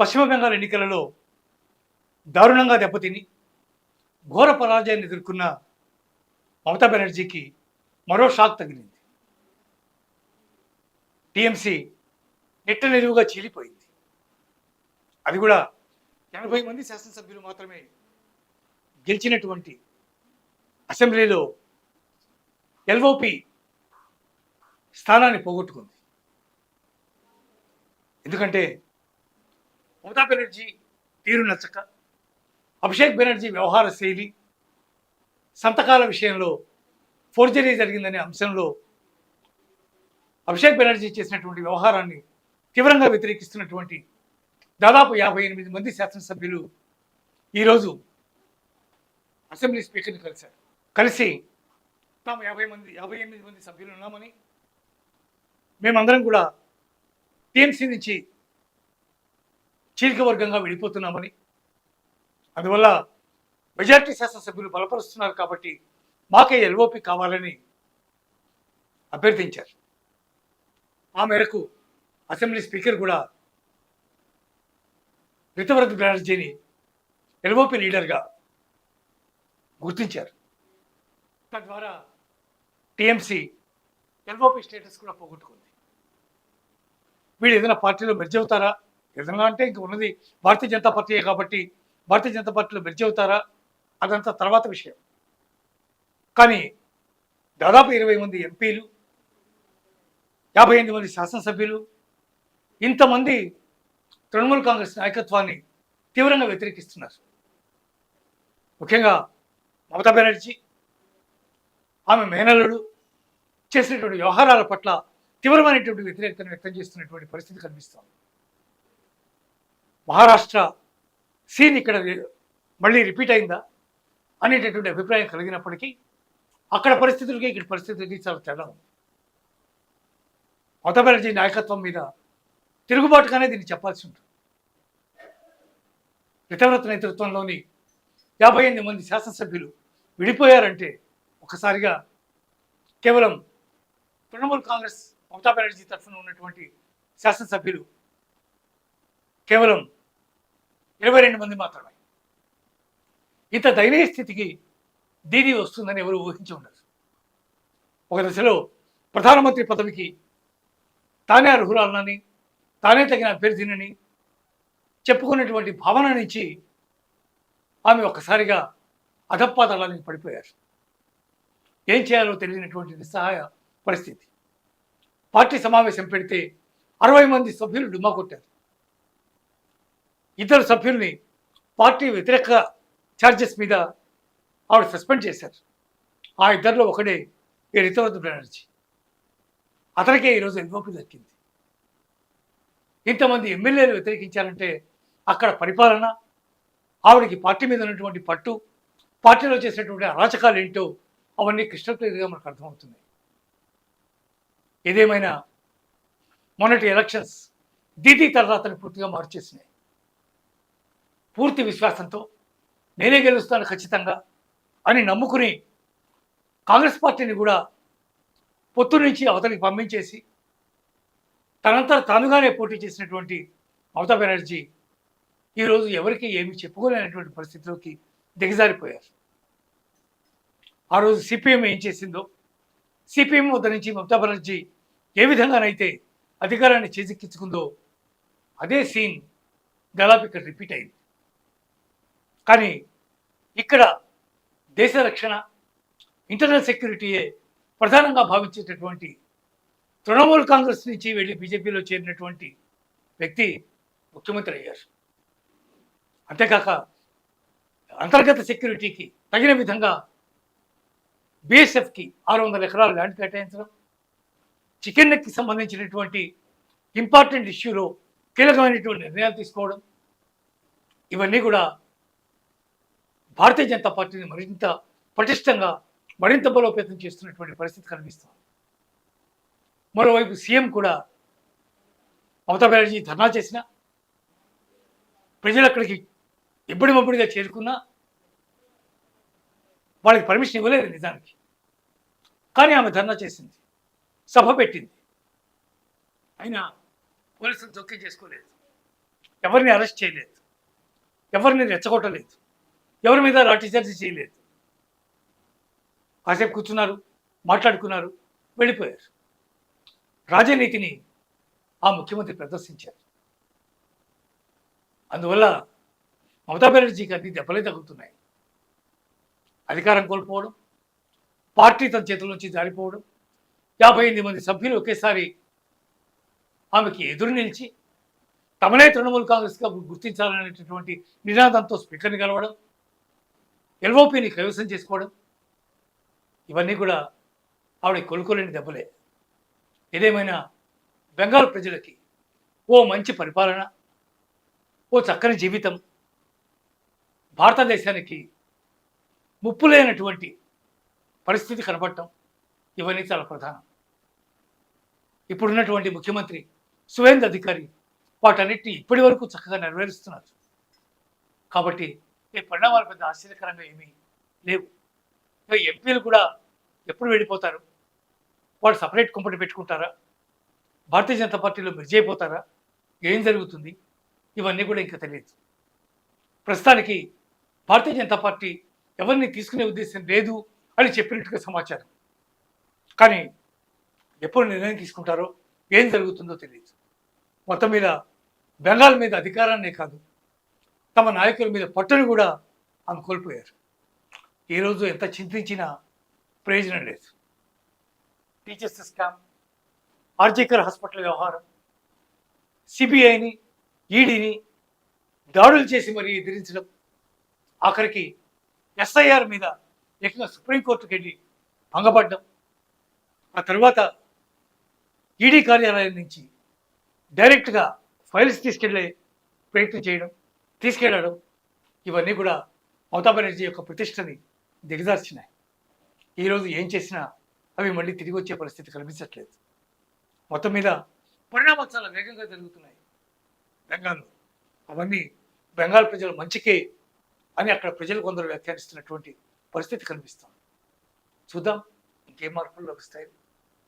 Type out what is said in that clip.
పశ్చిమ బెంగాల్ ఎన్నికలలో దారుణంగా దెబ్బతిని ఘోర పరాజయాన్ని ఎదుర్కొన్న మమతా బెనర్జీకి మరో షాక్ తగిలింది. టీఎంసీ నిట్ట నిలువుగా చీలిపోయింది. అది కూడా 80 మంది శాసనసభ్యులు మాత్రమే గెలిచినటువంటి అసెంబ్లీలో ఎల్ఓపి స్థానాన్ని పోగొట్టుకుంది. ఎందుకంటే మమతా బెనర్జీ తీరు నచ్చక, అభిషేక్ బెనర్జీ వ్యవహార శైలి, సంతకాల విషయంలో ఫోర్జరీ జరిగిందనే అంశంలో అభిషేక్ బెనర్జీ చేసినటువంటి వ్యవహారాన్ని తీవ్రంగా వ్యతిరేకిస్తున్నటువంటి దాదాపు 58 మంది శాసనసభ్యులు ఈరోజు అసెంబ్లీ స్పీకర్ని కలిశారు. కలిసి తాము 58 మంది సభ్యులు ఉన్నామని, మేమందరం కూడా టీఎంసీ నుంచి చీలిక వర్గంగా విడిపోతున్నామని, అందువల్ల మెజార్టీ శాసనసభ్యులు బలపరుస్తున్నారు కాబట్టి మాకే ఎల్ఓపి కావాలని అభ్యర్థించారు. ఆ మేరకు అసెంబ్లీ స్పీకర్ కూడా రితవ్రత్ బెనర్జీని ఎల్ఓపి లీడర్గా గుర్తించారు. తద్వారా టీఎంసీ ఎల్ఓపి స్టేటస్ కూడా పోగొట్టుకుంది. వీళ్ళు ఏదైనా పార్టీలో మెర్జ్ అవుతారా, ఏదైనా అంటే ఇంక ఉన్నది భారతీయ జనతా పార్టీయే కాబట్టి భారతీయ జనతా పార్టీలో మెర్జ్ అవుతారా అదంతా తర్వాత విషయం. కానీ దాదాపు 20 మంది ఎంపీలు, 58 మంది శాసనసభ్యులు, ఇంతమంది తృణమూల్ కాంగ్రెస్ నాయకత్వాన్ని తీవ్రంగా వ్యతిరేకిస్తున్నారు. ముఖ్యంగా మమతా బెనర్జీ, ఆమె మేనల్లుడు చేసినటువంటి వ్యవహారాల పట్ల తీవ్రమైనటువంటి వ్యతిరేకతను వ్యక్తం చేస్తున్నటువంటి పరిస్థితి కనిపిస్తోంది. మహారాష్ట్ర సీన్ ఇక్కడ మళ్ళీ రిపీట్ అయిందా అనేటటువంటి అభిప్రాయం కలిగినప్పటికీ అక్కడ పరిస్థితులకి ఇక్కడ పరిస్థితులకి చాలా తేడా ఉంది. మమతా బెనర్జీ నాయకత్వం మీద తిరుగుబాటుగానే దీన్ని చెప్పాల్సి ఉంటుంది. రితవ్రత్ నేతృత్వంలోని 58 మంది శాసనసభ్యులు విడిపోయారంటే ఒకసారిగా కేవలం తృణమూల్ కాంగ్రెస్ మమతా బెనర్జీ తరఫున ఉన్నటువంటి శాసనసభ్యులు కేవలం 22 మంది మాత్రమే. ఇంత దయనీయ స్థితికి దీని వస్తుందని ఎవరు ఊహించి ఉండరు. ఒక దశలో ప్రధానమంత్రి పదవికి తానే అర్హురాలనని, తానే తగిన అభ్యర్థినని చెప్పుకున్నటువంటి భావన నుంచి ఆమె ఒక్కసారిగా అధపాతాళానికి పడిపోయారు. ఏం చేయాలో తెలియనటువంటి నిస్సహాయ పరిస్థితి. పార్టీ సమావేశం పెడితే 60 మంది సభ్యులు డుమ్మా కొట్టారు. ఇద్దరు సభ్యుల్ని పార్టీ వ్యతిరేక ఛార్జెస్ మీద ఆవిడ సస్పెండ్ చేశారు. ఆ ఇద్దరిలో ఒకడే ఈ రితవ్రత్ బెనర్జీ. అతనికే ఈరోజు ఎల్ఓపి దక్కింది. ఇంతమంది ఎమ్మెల్యేలు వ్యతిరేకించారంటే అక్కడ పరిపాలన, ఆవిడకి పార్టీ మీద ఉన్నటువంటి పట్టు, పార్టీలో చేసినటువంటి అరాచకాలు ఏంటో అవన్నీ క్రిస్టల్ క్లియర్గా మనకు అర్థమవుతున్నాయి. ఏదేమైనా మొన్నటి ఎలక్షన్స్ దీదీ తర్వాతని పూర్తిగా మార్చేసినాయి. పూర్తి విశ్వాసంతో నేనే గెలుస్తాను ఖచ్చితంగా అని నమ్ముకుని కాంగ్రెస్ పార్టీని కూడా పొత్తు నుంచి అవతలికి పంపించేసి తనంతా తానుగానే పోటీ చేసినటువంటి మమతా బెనర్జీ ఈరోజు ఎవరికి ఏమి చెప్పుకోలేనటువంటి పరిస్థితిలోకి దిగజారిపోయారు. ఆ రోజు సిపిఎం ఏం చేసిందో, సిపిఎం వద్ద నుంచి మమతా బెనర్జీ ఏ విధంగానైతే అధికారాన్ని చేజిక్కించుకుందో అదే సీన్ దాదాపు ఇక్కడ రిపీట్ అయింది. కానీ ఇక్కడ దేశ రక్షణ, ఇంటర్నల్ సెక్యూరిటీయే ప్రధానంగా భావించేటటువంటి తృణమూల్ కాంగ్రెస్ నుంచి వెళ్ళి బీజేపీలో చేరినటువంటి వ్యక్తి ముఖ్యమంత్రి అయ్యారు. అంతేకాక అంతర్గత సెక్యూరిటీకి తగిన విధంగా బీఎస్ఎఫ్కి 600 ఎకరాల ల్యాండ్ కేటాయించడం, చికెన్ నెక్కి సంబంధించినటువంటి ఇంపార్టెంట్ ఇష్యూలో కీలకమైనటువంటి నిర్ణయాలు తీసుకోవడం, ఇవన్నీ కూడా భారతీయ జనతా పార్టీని మరింత పటిష్టంగా, మరింత బలోపేతం చేస్తున్నటువంటి పరిస్థితి కనిపిస్తుంది. మరోవైపు సీఎం కూడా మమతా బెనర్జీ ధర్నా చేసినా, ప్రజలు అక్కడికి ఇబ్బడిమబ్బడిగా చేరుకున్నా వాళ్ళకి పర్మిషన్ ఇవ్వలేదు నిజానికి. కానీ ఆమె ధర్నా చేసింది, సభ పెట్టింది, అయినా పోలీసులు జోక్యం చేసుకోలేదు. ఎవరిని అరెస్ట్ చేయలేదు, ఎవరిని రెచ్చగొట్టలేదు, ఎవరి మీద లాఠీచార్జీ చేయలేదు. కాసేపు కూర్చున్నారు, మాట్లాడుకున్నారు, వెళ్ళిపోయారు. రాజనీతిని ఆ ముఖ్యమంత్రి ప్రదర్శించారు. అందువల్ల మమతా బెనర్జీకి అన్ని దెబ్బలే తగులుతున్నాయి. అధికారం కోల్పోవడం, పార్టీ తన చేతుల నుంచి జారిపోవడం, 58 మంది సభ్యులు ఒకేసారి ఆమెకి ఎదురు నిలిచి తమనే తృణమూల్ కాంగ్రెస్గా గుర్తించాలనేటటువంటి నినాదంతో స్పీకర్ని కలవడం, ఎల్ఓపిని కైవసం చేసుకోవడం, ఇవన్నీ కూడా ఆవిడ కొలుకోలేని దెబ్బలే. ఏదేమైనా బెంగాల్ ప్రజలకి ఓ మంచి పరిపాలన, ఓ చక్కని జీవితం, భారతదేశానికి ముప్పు లేనటువంటి పరిస్థితి కనబడటం, ఇవన్నీ చాలా ప్రధానం. ఇప్పుడున్నటువంటి ముఖ్యమంత్రి సువేంద్ర అధికారి వాటన్నిటిని ఇప్పటి వరకు చక్కగా నెరవేరుస్తున్నారు. కాబట్టి ఈ పరిణామాలు పెద్ద ఆశ్చర్యకరంగా ఏమీ లేవు. ఎంపీలు కూడా ఎప్పుడు వెళ్ళిపోతారు, వాళ్ళు సపరేట్ కంపెనీ పెట్టుకుంటారా, భారతీయ జనతా పార్టీలో మెర్జ్ అయిపోతారా, ఏం జరుగుతుంది, ఇవన్నీ కూడా ఇంకా తెలియదు. ప్రస్తుతానికి భారతీయ జనతా పార్టీ ఎవరిని తీసుకునే ఉద్దేశం లేదు అని చెప్పినట్టుగా సమాచారం. కానీ ఎప్పుడు నిర్ణయం తీసుకుంటారో, ఏం జరుగుతుందో తెలియదు. మొత్తం మీద బెంగాల్ మీద అధికారాన్నే కాదు, తమ నాయకుల మీద పట్టును కూడా ఆమె కోల్పోయారు. ఈరోజు ఎంత చింతించినా ప్రయోజనం లేదు. టీచర్స్ స్కామ్, ఆర్జికర్ హాస్పిటల్ వ్యవహారం, సిబిఐని, ఈడీని దాడులు చేసి మరీ ఎదిరించడం, ఆఖరికి ఎస్ఐఆర్ మీద ఏకంగా సుప్రీంకోర్టుకు వెళ్ళి భంగపడ్డం, ఆ తర్వాత ఈడీ కార్యాలయం నుంచి డైరెక్ట్గా ఫైల్స్ తీసుకెళ్లే ప్రయత్నం చేయడం, తీసుకెళ్లడం, ఇవన్నీ కూడా మమతా బెనర్జీ యొక్క ప్రతిష్టని దిగజార్చినాయి. ఈరోజు ఏం చేసినా అవి మళ్ళీ తిరిగి వచ్చే పరిస్థితి కనిపించట్లేదు. మొత్తం మీద పరిణామాలు చాలా వేగంగా జరుగుతున్నాయి బెంగాల్లో. అవన్నీ బెంగాల్ ప్రజల మంచికే అని అక్కడ ప్రజలు కొందరు వ్యాఖ్యానిస్తున్నటువంటి పరిస్థితి కనిపిస్తుంది. చూద్దాం ఇంకేం మార్పులు లభిస్తాయి.